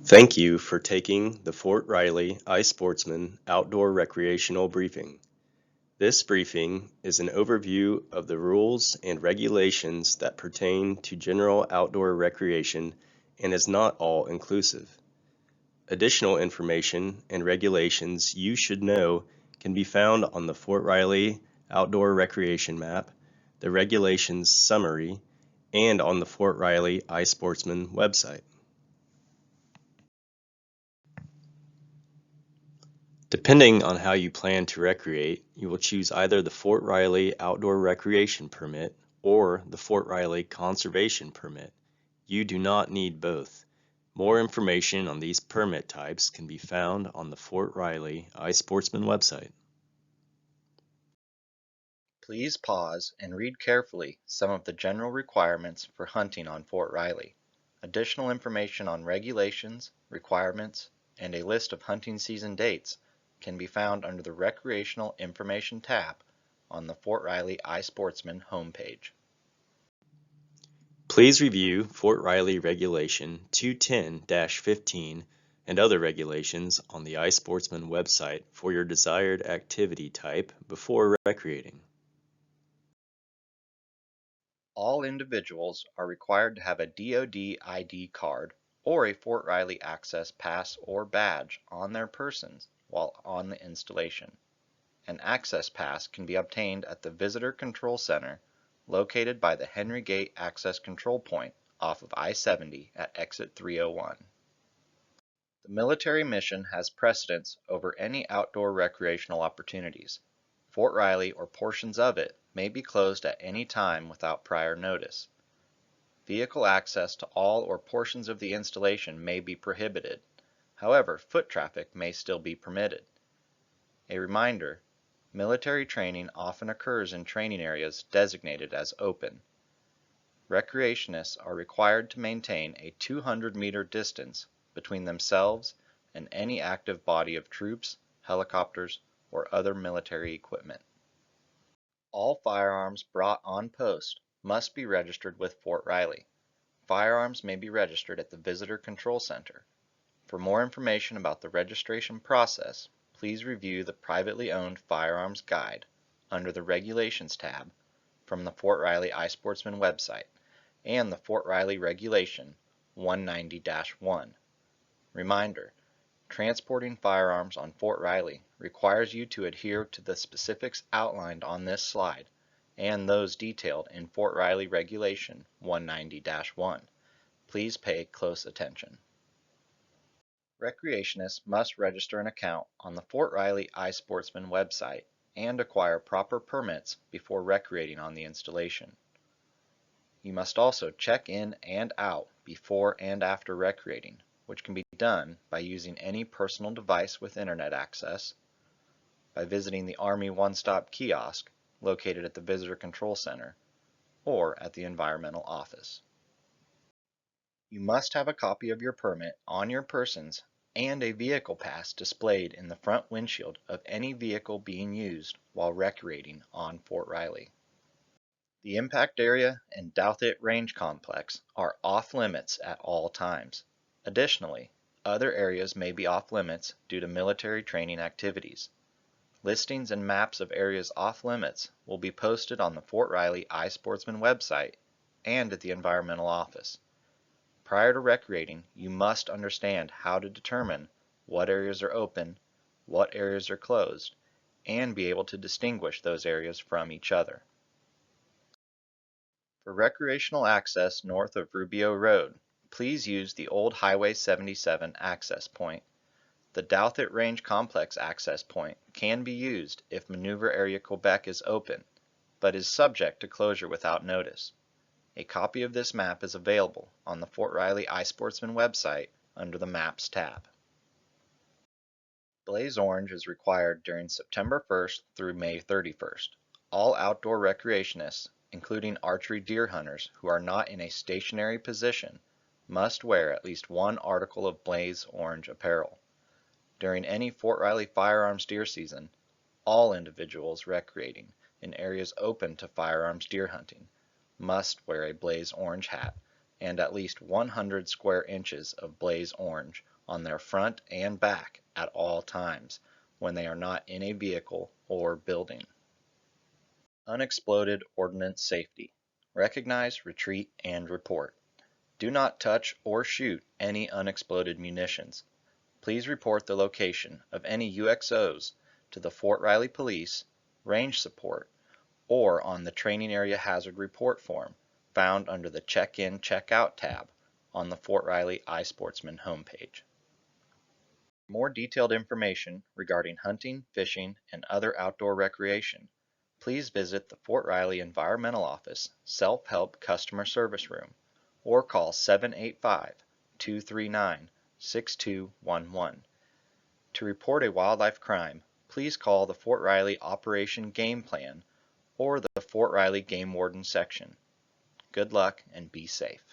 Thank you for taking the Fort Riley iSportsman Outdoor Recreational Briefing. This briefing is an overview of the rules and regulations that pertain to general outdoor recreation and is not all-inclusive. Additional information and regulations you should know can be found on the Fort Riley Outdoor Recreation Map, the Regulations Summary, and on the Fort Riley iSportsman website. Depending on how you plan to recreate, you will choose either the Fort Riley Outdoor Recreation Permit or the Fort Riley Conservation Permit. You do not need both. More information on these permit types can be found on the Fort Riley iSportsman website. Please pause and read carefully some of the general requirements for hunting on Fort Riley. Additional information on regulations, requirements, and a list of hunting season dates can be found under the Recreational Information tab on the Fort Riley iSportsman homepage. Please review Fort Riley Regulation 210-15 and other regulations on the iSportsman website for your desired activity type before recreating. All individuals are required to have a DoD ID card or a Fort Riley Access Pass or badge on their persons while on the installation. An access pass can be obtained at the Visitor Control Center located by the Henry Gate Access Control Point off of I-70 at exit 301. The military mission has precedence over any outdoor recreational opportunities. Fort Riley or portions of it may be closed at any time without prior notice. Vehicle access to all or portions of the installation may be prohibited. However, foot traffic may still be permitted. A reminder, military training often occurs in training areas designated as open. Recreationists are required to maintain a 200-meter distance between themselves and any active body of troops, helicopters, or other military equipment. All firearms brought on post must be registered with Fort Riley. Firearms may be registered at the Visitor Control Center. For more information about the registration process, please review the Privately Owned Firearms Guide under the Regulations tab from the Fort Riley iSportsman website and the Fort Riley Regulation 190-1. Reminder, transporting firearms on Fort Riley requires you to adhere to the specifics outlined on this slide and those detailed in Fort Riley Regulation 190-1. Please pay close attention. Recreationists must register an account on the Fort Riley iSportsman website and acquire proper permits before recreating on the installation. You must also check in and out before and after recreating, which can be done by using any personal device with internet access, by visiting the Army One-Stop Kiosk located at the Visitor Control Center, or at the Environmental Office. You must have a copy of your permit on your persons and a vehicle pass displayed in the front windshield of any vehicle being used while recreating on Fort Riley. The impact area and Douthit Range Complex are off limits at all times. Additionally, other areas may be off limits due to military training activities. Listings and maps of areas off limits will be posted on the Fort Riley iSportsman website and at the Environmental Office. Prior to recreating, you must understand how to determine what areas are open, what areas are closed, and be able to distinguish those areas from each other. For recreational access north of Rubio Road, please use the old Highway 77 access point. The Douthit Range Complex access point can be used if Maneuver Area Quebec is open, but is subject to closure without notice. A copy of this map is available on the Fort Riley iSportsman website under the Maps tab. Blaze orange is required during September 1st through May 31st. All outdoor recreationists, including archery deer hunters who are not in a stationary position, must wear at least one article of blaze orange apparel. During any Fort Riley firearms deer season, all individuals recreating in areas open to firearms deer hunting must wear a blaze orange hat and at least 100 square inches of blaze orange on their front and back at all times when they are not in a vehicle or building. Unexploded ordnance safety. Recognize, retreat, and report. Do not touch or shoot any unexploded munitions. Please report the location of any UXOs to the Fort Riley Police, Range Support, or on the Training Area Hazard Report form found under the Check-In, Check-Out tab on the Fort Riley iSportsman homepage. For more detailed information regarding hunting, fishing, and other outdoor recreation, please visit the Fort Riley Environmental Office Self-Help Customer Service Room or call 785-239-6211. To report a wildlife crime, please call the Fort Riley Operation Game Plan or the Fort Riley Game Warden section. Good luck and be safe.